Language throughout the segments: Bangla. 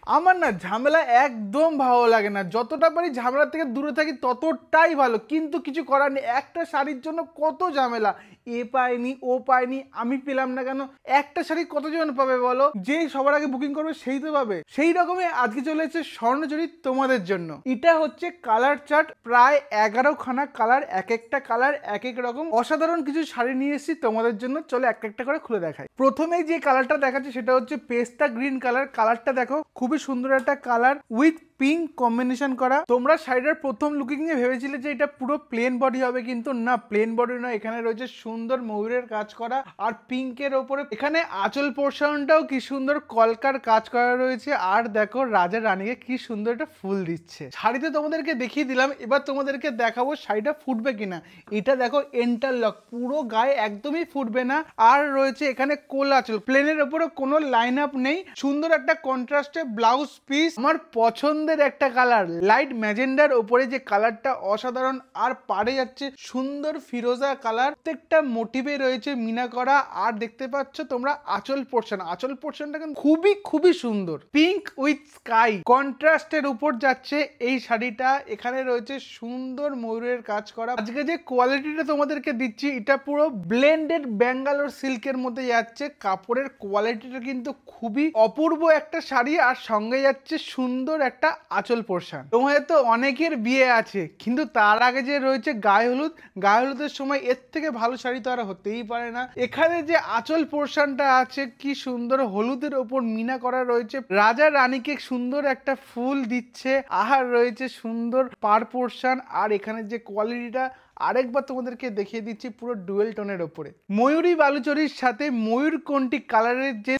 আমার না ঝামেলা একদম ভালো লাগে না, যতটা পারি ঝামেলা থেকে দূরে থাকি ততটাই ভালো। কিন্তু কিছু করার নেই, একটা শাড়ির জন্য কত ঝামেলা, এ পায়নি ও পায়নি আমি পেলাম না কেন। একটা শাড়ি কতজন পাবে বলো, যে সবার আগে বুকিং করবে সেই তো পাবে। সেই রকমই আজকে চলে এসেছে স্বর্ণজরি তোমাদের জন্য। এটা হচ্ছে কালার চার্ট, প্রায় 11খানা কালার, এক একটা কালার এক এক রকম। অসাধারণ কিছু শাড়ি নিয়ে এসেছি তোমাদের জন্য, চলো একটা একটা করে খুলে দেখাই। প্রথমেই যে কালারটা দেখাচ্ছে সেটা হচ্ছে পেস্তা গ্রিন কালার। কালারটা দেখো, খুবই সুন্দর একটা কালার উইথ পিঙ্ক কম্বিনেশন করা। তোমরা শাড়িটার প্রথম লুকিং এ ভেবেছিলে যে এটা পুরো প্লেন বডি হবে, কিন্তু না, প্লেন বডি নয়। এখানে রয়েছে সুন্দর ময়ূরের কাজ করা আর পিঙ্কের ওপরে এখানে আঁচল পোর্শনটাও কি সুন্দর কলকার কাজ করা রয়েছে। আর দেখো রাজা রানীকে কি সুন্দর একটা ফুল দিচ্ছে। শাড়িতে তোমাদেরকে দেখিয়ে দিলাম, এবার তোমাদেরকে দেখাবো শাড়িটা ফুটবে কিনা। এটা দেখো ইন্টারলক, পুরো গায়ে একদমই ফুটবে না। আর রয়েছে এখানে কোল আঁচল, প্লেনের ওপরে কোনো লাইন আপ নেই। সুন্দর একটা কন্ট্রাস্টে ব্লাউজ পিস, আমার পছন্দের একটা কালার লাইট ম্যাজেন্ডার ওপরে যে কালারটা অসাধারণ। আর পাড়ে যাচ্ছে সুন্দর ফিরোজা কালার, প্রত্যেকটা মোটিভে রয়েছে মিনা করা। আর দেখতে পাচ্ছ তোমরা আঁচল পোর্শন, আঁচল পোর্শনটা কিন্তু খুবই খুবই সুন্দর, পিঙ্ক উইথ স্কাই কন্ট্রাস্টের উপর যাচ্ছে এই শাড়িটা। এখানে রয়েছে সুন্দর ময়ূরের কাজ করা। আজকে যে কোয়ালিটিটা তোমাদেরকে দিচ্ছি এটা পুরো ব্লেন্ডেড ব্যাঙ্গালোর সিল্কের মধ্যে যাচ্ছে। কাপড়ের কোয়ালিটিটা কিন্তু খুবই অপূর্ব একটা শাড়ি, আর সঙ্গে যাচ্ছে সুন্দর একটা আঁচল পোর্শন। তোমাদের তো অনেকের বিয়ে আছে, কিন্তু তার আগে যে রয়েছে গায়ে হলুদ, গায়ে হলুদের সময় এর থেকে ভালো শাড়ি তো আর হতেই পারে না। এখানে যে আঁচল পোর্শনটা আছে কি সুন্দর, হলুদের ওপর মিনা করা রয়েছে, রাজা রানীকে সুন্দর একটা ফুল দিচ্ছে। আর রয়েছে সুন্দর পার পোর্শন। আর এখানে যে কোয়ালিটিটা আরেকবার তোমাদেরকে দেখিয়ে দিচ্ছি, পুরো ডুয়েল টোনের ওপরে ময়ূরী বালুচরির সাথে ময়ূরকণ্ঠী কালারের যে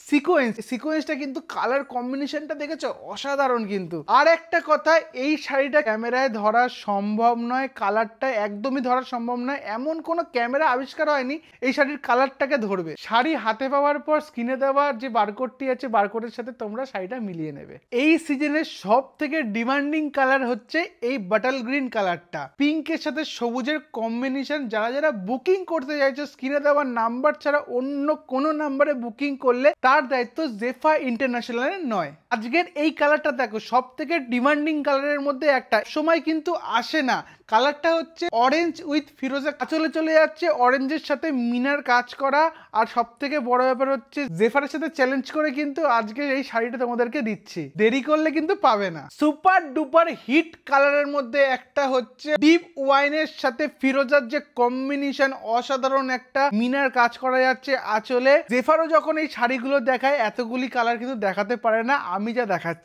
সিকোয়েন্সটা কিন্তু কালার কম্বিনেশনটা দেখেছো অসাধারণ। কিন্তু আর একটা কথা, এই শাড়িটা ক্যামেরায় ধরা সম্ভব নয়, কালারটা একদমই ধরা সম্ভব নয়। এমন কোনো ক্যামেরা আবিষ্কার হয়নি এই শাড়ির কালারটাকে ধরবে। শাড়ি হাতে পাওয়ার পর স্ক্রিনে দেওয়া যে বারকোডটি আছে, বারকোডের সাথে তোমরা শাড়িটা মিলিয়ে নেবে। এই সিজনের সব থেকে ডিমান্ডিং কালার হচ্ছে এই বাটল গ্রিন কালারটা, পিঙ্কের সাথে সবুজের কম্বিনেশন। যারা যারা বুকিং করতে চাইছো, স্ক্রিনে দেওয়া নাম্বার ছাড়া অন্য কোনো নাম্বারে বুকিং করলে তার দায়িত্ব জেফা ইন্টারন্যাশনালের নয়। আজকের এই কালারটা দেখো, সব থেকে ডিমান্ডিং কালারের মধ্যে একটা, সময় কিন্তু আসে না। কালারটা হচ্ছে অরেঞ্জ উইথ ফিরোজা, চলে চলে যাচ্ছে অরেঞ্জের সাথে মিনার কাজ করা। আর সব থেকে বড় ব্যাপার হচ্ছে জেফারের সাথে চ্যালেঞ্জ করে কিন্তু আজকে এই শাড়িটা তোমাদেরকে দিচ্ছি, দেরি করলে কিন্তু পাবে না। সুপার ডুপার হিট কালারের মধ্যে একটা হচ্ছে ডিপ ওয়াইনের সাথে ফিরোজার যে কম্বিনেশন, অসাধারণ একটা মিনার কাজ করা যাচ্ছে আঁচলে। জেফারও যখন এই শাড়িগুলো দেখায় এতগুলি কালার কিন্তু দেখাতে পারে না, আমি যা দেখাচ্ছি।